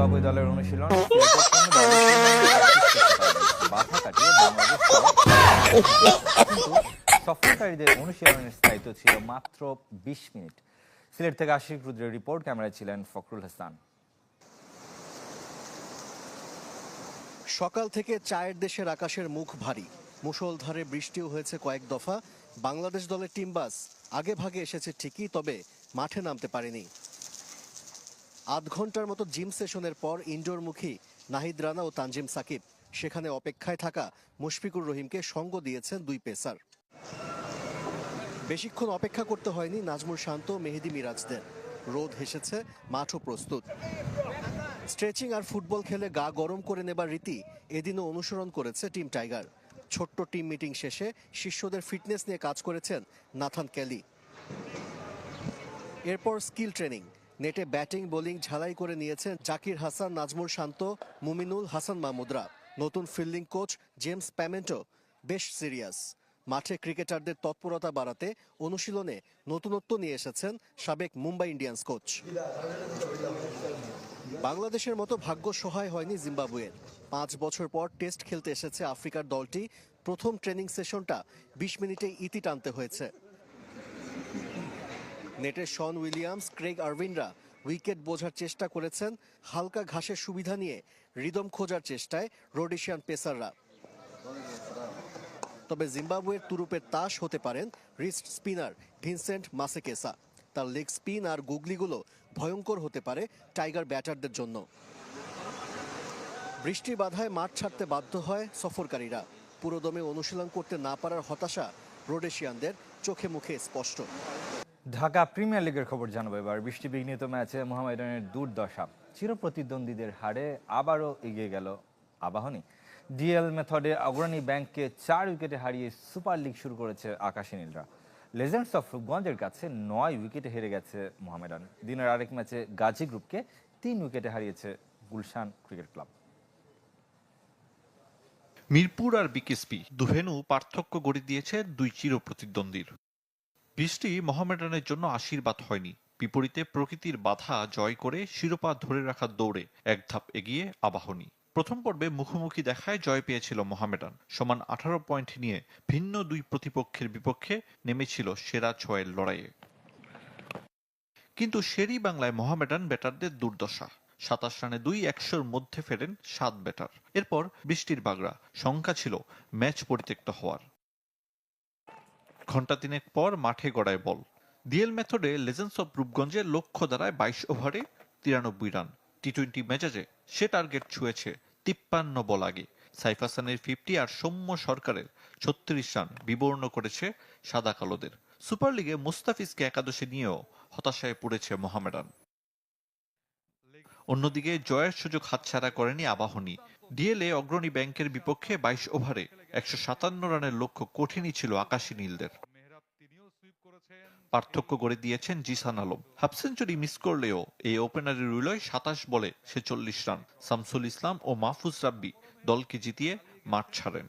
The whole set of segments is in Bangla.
জিম্বাবুয়ে দলের অনুশীলন সিলেটের কোনো দলের বাধা কাটিয়ে বাংলাদেশ কিন্তু সফরকারীদের অনুশীলনের স্থায়িত্ব ছিল মাত্র ২০ মিনিট। সিলেট থেকে আশিক রুদ্রের রিপোর্ট, ক্যামেরায় ছিলেন ফখরুল হাসান। সকাল থেকে চায়ের দেশের আকাশের মুখ ভারী, মুষলধারে বৃষ্টিও হয়েছে কয়েক দফা। বাংলাদেশ দলের টিম বাস আগে ভাগে এসেছে ঠিকই, তবে মাঠে নামতে পারেনি। আধ ঘন্টার মতো জিম সেশনের পর ইনডোরমুখী নাহিদ রানা ও তানজিম সাকিব। সেখানে অপেক্ষায় থাকা মুশফিকুর রহিমকে সঙ্গ দিয়েছেন দুই পেসার। বেশিক্ষণ অপেক্ষা করতে হয়নি নাজমুল শান্ত, মেহেদী মিরাজদের। রোদ হেসেছে, মাঠও প্রস্তুত। স্ট্রেচিং আর ফুটবল খেলে গা গরম করে নেবার রীতি এদিনও অনুসরণ করেছে টিম টাইগার। ছোট্ট টিম মিটিং শেষে শিষ্যদের ফিটনেস নিয়ে কাজ করেছেন নাথান কেলি। এরপর স্কিল ট্রেনিং, নেটে ব্যাটিং বোলিং ঝালাই করে নিয়েছেন জাকির হাসান, নাজমুল শান্ত, মুমিনুল, হাসান মাহমুদরা। নতুন ফিল্ডিং কোচ জেমস প্যামেন্টো বেশ সিরিয়াস। মাঠে ক্রিকেটারদের তৎপরতা বাড়াতে অনুশীলনে নতুনত্ব নিয়ে এসেছেন সাবেক মুম্বাই ইন্ডিয়ান্স কোচ। বাংলাদেশের মতো ভাগ্য সহায় হয়নি জিম্বাবুয়ের। ৫ বছর পর টেস্ট খেলতে এসেছে আফ্রিকার দলটি। প্রথম ট্রেনিং সেশনটা ২০ মিনিটে ইতি টানতে হয়েছে। নেটে শন উইলিয়ামস, ক্রেগ আরভিনরা উইকেট বোঝার চেষ্টা করেছেন। হালকা ঘাসের সুবিধা নিয়ে রিদম খোঁজার চেষ্টায় রোডেশিয়ান পেসাররা। তবে জিম্বাবুয়ের তুরুপের তাস হতে পারেন রিস্ট স্পিনার ভিনসেন্ট মাসেকেসা। তার লেগ স্পিন আর গুগলিগুলো ভয়ঙ্কর হতে পারে টাইগার ব্যাটারদের জন্য। বৃষ্টির বাধায় মাঠ ছাড়তে বাধ্য হয় সফরকারীরা। পুরোদমে অনুশীলন করতে না পারার হতাশা রোডেশিয়ানদের চোখে মুখে স্পষ্ট। ঢাকা প্রিমিয়ার লিগের খবর জানাবো এবার। বৃষ্টি বিঘ্নিত ম্যাচে মোহামেডানের দুর্দশা। চিরপ্রতিদ্বন্দ্বীদের হারে আবারও এগিয়ে গেল আবাহনী। ডিএল মেথডে অগ্রণী ব্যাংককে ৪ উইকেটে হারিয়ে সুপার লিগ শুরু করেছে আকাশী নীলরা। লেজেন্ডস অফ রূপগঞ্জের কাছে ৯ উইকেটে হেরে গেছে মোহামেডান। দিনের আরেক ম্যাচে গাজী গ্রুপকে ৩ উইকেটে হারিয়েছে গুলশান ক্রিকেট ক্লাব। মিরপুর আর বিকেএসপি দুভেনু পার্থক্য গড়ে দিয়েছে দুই চিরপ্রতিদ্বন্দ্বীর। বৃষ্টি মোহামেডানের জন্য আশীর্বাদ হয়নি, বিপরীতে প্রকৃতির বাধা জয় করে শিরোপা ধরে রাখার দৌড়ে এক ধাপ এগিয়ে আবাহনী। প্রথম পর্বে মুখোমুখি দেখায় জয় পেয়েছিল মোহামেডান। সমান ১৮ পয়েন্ট নিয়ে ভিন্ন দুই প্রতিপক্ষের বিপক্ষে নেমেছিল সেরা ৬-এর লড়াইয়ে। কিন্তু শেরি বাংলায় মোহামেডান ব্যাটারদের দুর্দশা। ২৭ রানে ২-১০০-র মধ্যে ফেরেন ৭ ব্যাটার। এরপর বৃষ্টির বাগড়া, শঙ্কা ছিল ম্যাচ পরিত্যক্ত হওয়ার। ঘণ্টা ৩ পর মাঠে গড়ায় বল। ডিএল মেথডে লেজেন্ডস অব রূপগঞ্জের লক্ষ্য দাঁড়ায় ২২ ওভারে ৯৩ রান। টি-২০ মেজাজে সে টার্গেট ছুঁয়েছে ৫৩ বল আগে। সাইফ হাসানের ৫০ আর সৌম্য সরকারের ৩৬ রান বিবর্ণ করেছে সাদা কালোদের। সুপার লিগে মুস্তাফিজকে একাদশে নিয়েও হতাশায় পড়েছে মোহামেডান। অন্যদিকে জয়ের সুযোগ হাতছাড়া করেনি আবাহনী। ডিএলএ অগ্রণী ব্যাংকের বিপক্ষে ২২ ওভারে ১৫৭ রানের লক্ষ্য কঠিনই ছিল আকাশী নীলদের। পার্থক্য গড়ে দিয়েছেন Jisan Alam. Half century miss করলেও এই ওপেনারের রইলয় ২৭ বলে ৪৬ রান। শামসুল ইসলাম ও মাহফুজ রাব্বি দলকে জিতিয়ে মাঠ ছাড়েন।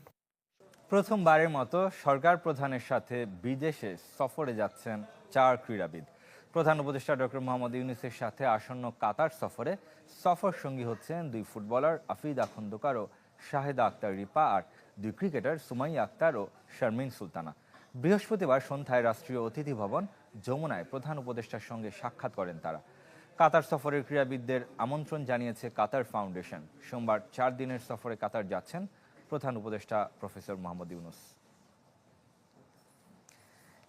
প্রথমবারের মতো সরকার প্রধানের সাথে বিদেশে সফরে যাচ্ছেন ৪ ক্রীড়াবিদ। প্রধান উপদেষ্টা ডক্টর মোহাম্মদ ইউনূসের সাথে আসন্ন কাতার সফরে সফর সঙ্গী হচ্ছেন ২ ফুটবলার আফিদা খন্দকার ও শাহেদা আক্তার রিপা, আর ২ ক্রিকেটার সুমাইয়া আক্তার ও শারমিন সুলতানা। বৃহস্পতিবার সন্ধ্যায় রাষ্ট্রীয় অতিথি ভবন যমুনায় প্রধান উপদেষ্টার সঙ্গে সাক্ষাৎ করেন তারা। কাতার সফরের ক্রীড়াবিদদের আমন্ত্রণ জানিয়েছে কাতার ফাউন্ডেশন। সোমবার ৪ দিনের সফরে কাতার যাচ্ছেন প্রধান উপদেষ্টা professor Mohammad Yunus.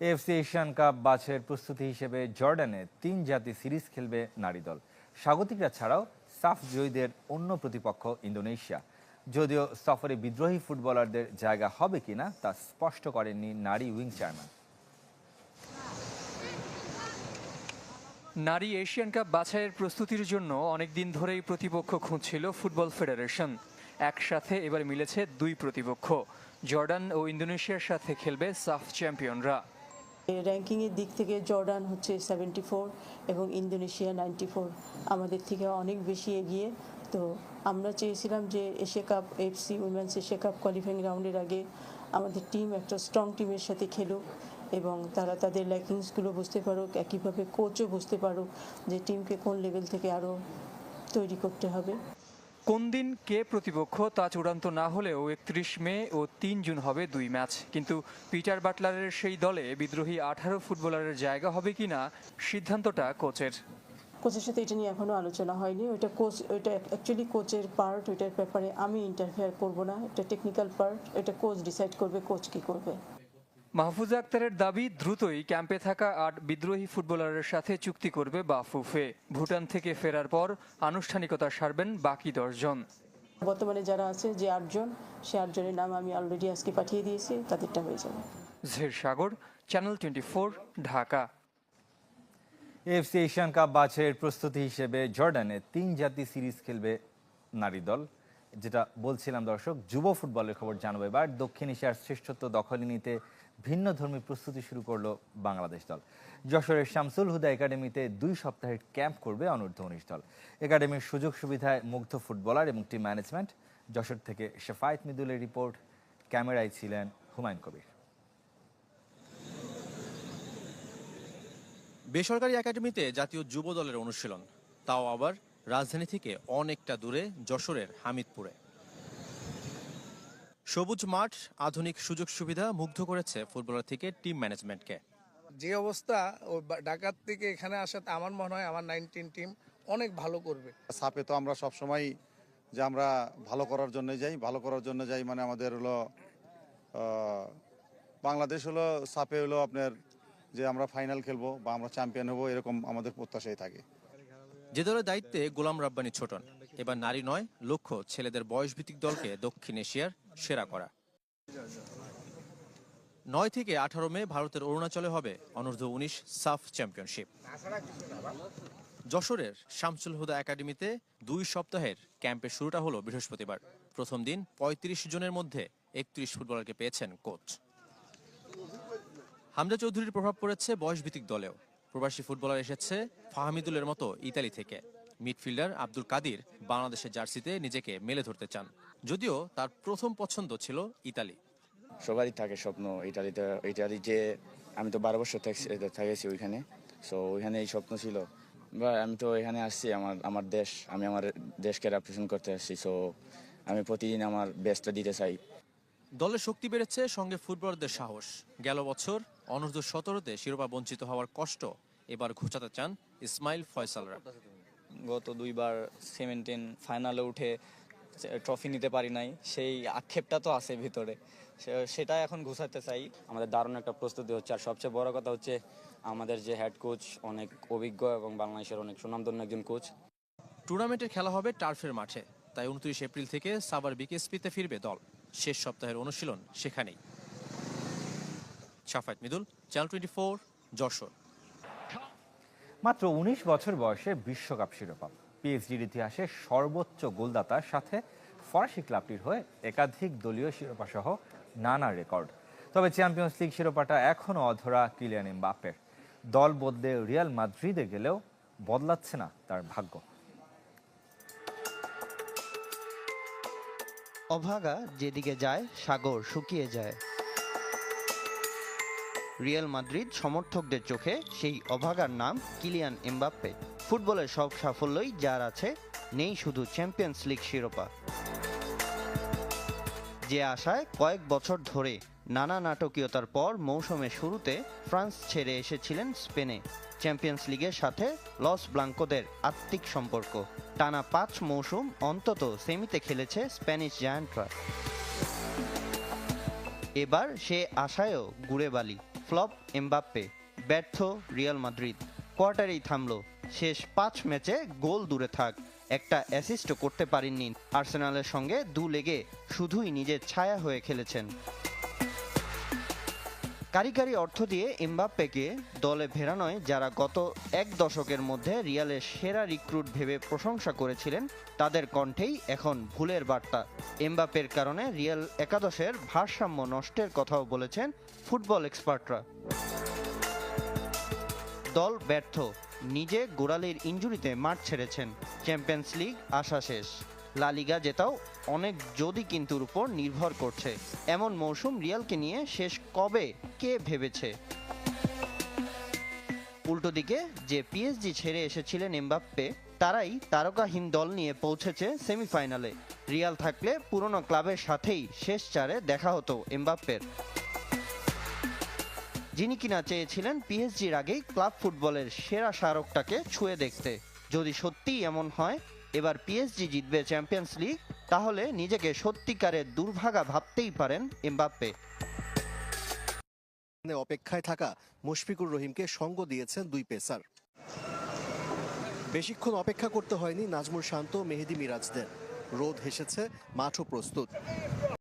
AFC Asian Cup বাছাইয়ের প্রস্তুতি হিসেবে জর্ডানে ৩ জাতি সিরিজ খেলবে নারী দল। স্বাগতিকরা ছাড়াও সাফ জয়ীদের অন্য প্রতিপক্ষ ইন্দোনেশিয়া। যদিও সফরে বিদ্রোহী ফুটবলারদের জায়গা হবে কিনা তা স্পষ্ট করেননি নারী উইং চেয়ারম্যান। নারী এশিয়ান কাপ বাছাইয়ের প্রস্তুতির জন্য অনেকদিন ধরেই প্রতিপক্ষ খুঁজছিল ফুটবল ফেডারেশন। একসাথে এবার মিলেছে ২ প্রতিপক্ষ। জর্ডান ও ইন্দোনেশিয়ার সাথে খেলবে সাফ চ্যাম্পিয়নরা। র্যাঙ্কিংয়ের দিক থেকে জর্ডান হচ্ছে ৭৪ এবং ইন্দোনেশিয়া ৯৪, আমাদের থেকে অনেক বেশি এগিয়ে। তো আমরা চেয়েছিলাম যে Asia cup, FC women's Asia cup qualifying রাউন্ডের আগে আমাদের টিম একটা স্ট্রং টিমের সাথে খেলুক এবং তারা তাদের ল্যাকিংসগুলো বুঝতে পারুক, একইভাবে কোচও বুঝতে পারুক যে টিমকে কোন লেভেল থেকে আরও তৈরি করতে হবে। কোন দিন কে প্রতিপক্ষ তা চূড়ান্ত না হলেও 31 মে ও 3 জুন হবে 2 ম্যাচ, কিন্তু পিটার বাটলারের সেই দলে বিদ্রোহী 18 ফুটবলারের জায়গা হবে কিনা সিদ্ধান্তটা কোচের। কোচের সাথে এটা নিয়ে এখনো আলোচনা হয়নি। ওইটা অ্যাকচুয়ালি কোচের পার্ট, ওইটার ব্যাপারে আমি ইন্টারফেয়ার করব না। এটা টেকনিক্যাল পার্ট, এটা কোচ ডিসাইড করবে কোচ কি করবে। মাহফুজা আক্তারের দাবি দ্রুতই ক্যাম্পে থাকা 8 বিদ্রোহী ফুটবলারের সাথে চুক্তি করবে বাফুফে। ভুটান থেকে ফেরার পর আনুষ্ঠানিকতা সারবেন বাকি 10 জন। বর্তমানে যারা আছে যে 8 জন, সে 8 জনের নাম আমি অলরেডি আজকে পাঠিয়ে দিয়েছি, তাদেরটা হয়ে যাবে। Zahir Sagar, channel 24, Dhaka. AFC Asian Cup বাছাইয়ের প্রস্তুতি হিসেবে জর্ডানে 3 জাতি সিরিজ খেলবে নারী দল। যেটা বলছিলাম দর্শক, যুব ফুটবলের খবর জানাবো এবার। দক্ষিণ এশিয়ার শ্রেষ্ঠত্ব দখলে নিতে ভিন্ন ধর্মী প্রস্তুতি শুরু করলো বাংলাদেশ দল। যশোরের শামসুল হুদা একাডেমিতে 2 সপ্তাহের ক্যাম্প করবে অনূর্ধ্ব 19 দল। একাডেমির সুযোগ সুবিধায় মুগ্ধ ফুটবলার এবং টিম ম্যানেজমেন্ট। যশোর থেকে শেফায়েত মিদুলের রিপোর্ট, ক্যামেরায় ছিলেন হুমায়ুন কবির। বেসরকারি একাডেমিতে জাতীয় যুব দলের অনুশীলন, তাও আবার রাজধানী থেকে অনেকটা দূরে যশোরের হামিদপুরে। সবুজ মাঠ, আধুনিক সুযোগ সুবিধা মুগ্ধ করেছে ফুটবলার থেকে টিম ম্যানেজমেন্টকে। যে অবস্থা ও ঢাকার থেকে এখানে আসাতে আমার মনে হয় আমার 19 টিম অনেক ভালো করবে। সাপে তো আমরা সবসময় যে আমরা ভালো করার জন্য যাই মানে আমাদের হলো বাংলাদেশ হলো সাপে হলো আপনার যে আমরা ফাইনাল খেলবো বা আমরা চ্যাম্পিয়ন হবো, এরকম আমাদের প্রত্যাশাই থাকে। যে দলের দায়িত্বে গোলাম রাব্বানী ছোটন, এবার নারী নয়, লক্ষ্য ছেলেদের বয়সভিত্তিক দলকে দক্ষিণ এশিয়ার সেরা করা। 9 থেকে 18 মে ভারতের অরুণাচলে হবে অনূর্ধ্ব 19 সাফ চ্যাম্পিয়নশিপ। যশোরের শামসুল হুদা একাডেমিতে 2 সপ্তাহের ক্যাম্পের শুরুটা হলো বৃহস্পতিবার। প্রথম দিন 35 জনের মধ্যে 31 ফুটবলারকে পেয়েছেন কোচ। হামজা চৌধুরীর প্রভাব পড়েছে বয়সভিত্তিক দলেও। প্রবাসী ফুটবলার এসেছে ফাহমিদুলের মতো ইতালি থেকে। মিডফিল্ডার আব্দুল কাদির বাংলাদেশের জার্সিতে নিজেকে মেলে ধরতে চান, যদিও তার প্রথম পছন্দ ছিল ইতালি। সবারই থাকে স্বপ্ন ইটালি যে আমি তো 12 বছর থেকেছি ওইখানে, সো ওইখানে এই স্বপ্ন ছিল। বা আমি তো এখানে আসছি আমার দেশ, আমি আমার দেশকে রিপ্রেজেন্ট করতে আসছি, সো আমি প্রতিদিন আমার বেস্টটা দিতে চাই। দলের শক্তি বেড়েছে, সঙ্গে ফুটবলারদের সাহস। গেল বছর অনূর্ধ্ব 17-তে শিরোপা বঞ্চিত হওয়ার কষ্ট এবার ঘোচাতে চান ইসমাইল ফয়সালরা। গত 2 বার 17 ফাইনালে উঠে ট্রফি নিতে পারি নাই, সেই আক্ষেপটা তো আছে ভিতরে, সেটা এখন ঘুষাতে চাই। আমাদের দারুণ একটা প্রস্তুতি হচ্ছে, আর সবচেয়ে বড় কথা হচ্ছে আমাদের যে হেড কোচ অনেক অভিজ্ঞ এবং বাংলাদেশের অনেক সুনামধন্য একজন কোচ। টুর্নামেন্টের খেলা হবে টার্ফের মাঠে, তাই 29 এপ্রিল থেকে সাভার বিকেএসপিতে ফিরবে দল। শেষ সপ্তাহের অনুশীলন সেখানেই। শাফায়েত মিদুল, চ্যানেল 24, যশোর। মাত্র 19 বছর বয়সে বিশ্বকাপ শিরোপা, পিএসজির ইতিহাসে সর্বোচ্চ গোলদাতার সাথে ফরাসি ক্লাবটির হয়ে একাধিক দলীয় শিরোপা সহ নানা রেকর্ড। তবে চ্যাম্পিয়ন্স লিগ শিরোপাটা এখনও অধরা কিলিয়ান এমবাপ্পের। দল বদলে রিয়াল মাদ্রিদে গেলেও বদলাচ্ছে না তার ভাগ্য। অভাগা যেদিকে যায় সাগর শুকিয়ে যায়। রিয়াল মাদ্রিদ সমর্থকদের চোখে সেই অভাগার নাম কিলিয়ান এমবাপ্পে। ফুটবলের সব সাফল্যই যার আছে, নেই শুধু চ্যাম্পিয়ন্স লিগ শিরোপা। যে আশায় কয়েক বছর ধরে নানা নাটকীয়তার পর মৌসুমের শুরুতে ফ্রান্স ছেড়ে এসেছিলেন স্পেনে। চ্যাম্পিয়ন্স লিগের সাথে লস ব্লাঙ্কোদের আত্মিক সম্পর্ক। টানা 5 মৌসুম অন্তত সেমিতে খেলেছে স্প্যানিশ জায়ান্টরা। এবার সে আশায়ও গুড়ে বালি। ফ্লপ এমবাপ্পে, ব্যর্থ রিয়াল মাদ্রিদ। কোয়ার্টারেই থামল। শেষ 5 ম্যাচে গোল দূরে থাক, একটা অ্যাসিস্টও করতে পারেননি। আর্সেনালের সঙ্গে 2 লেগে শুধুই নিজের ছায়া হয়ে খেলেছেন। কারিগরি অর্থ দিয়ে এমবাপ্পেকে দলে ফেরানোয় যারা গত 1 দশকের মধ্যে রিয়ালের সেরা রিক্রুট ভেবে প্রশংসা করেছিলেন, তাদের কণ্ঠেই এখন ভুলের বার্তা। এমবাপ্পের কারণে রিয়াল একাদশের ভারসাম্য নষ্টের কথাও বলেছেন ফুটবল এক্সপার্টরা। দল ব্যর্থ, নিজে গোড়ালির ইনজুরিতে মাঠ ছেড়েছেন। চ্যাম্পিয়ন্স লিগ আশা শেষ, লা লিগা জেতাও অনেক যদি কিন্তুর উপর নির্ভর করছে। এমন মৌসুম রিয়ালকে নিয়ে শেষ কবে কে ভেবেছে? উল্টো দিকে যে পিএসজি ছেড়ে এসেছিলেন এমবাপ্পে, তারাই তারকাহীন দল নিয়ে পৌঁছেছে সেমিফাইনালে। রিয়াল থাকলে পুরনো ক্লাবের সাথেই শেষ চারে দেখা হতো এমবাপ্পের, যিনি কিনা চেয়েছিলেন পিএসজির আগেই ক্লাব ফুটবলের সেরা স্মারকটাকে ছুঁয়ে দেখতে। যদি সত্যিই এমন হয় এবার পিএসজি জিতবে চ্যাম্পিয়ন্স লিগ, তাহলে নিজেকে সত্যিকারের দুর্ভাগা ভাবতেই পারেন এমবাপ্পে। অপেক্ষায় থাকা মুশফিকুর রহিমকে সঙ্গ দিয়েছেন দুই পেসার। বেশিক্ষণ অপেক্ষা করতে হয়নি নাজমুল শান্ত, মেহেদী মিরাজদের। রোদ হেসেছে, মাঠও প্রস্তুত।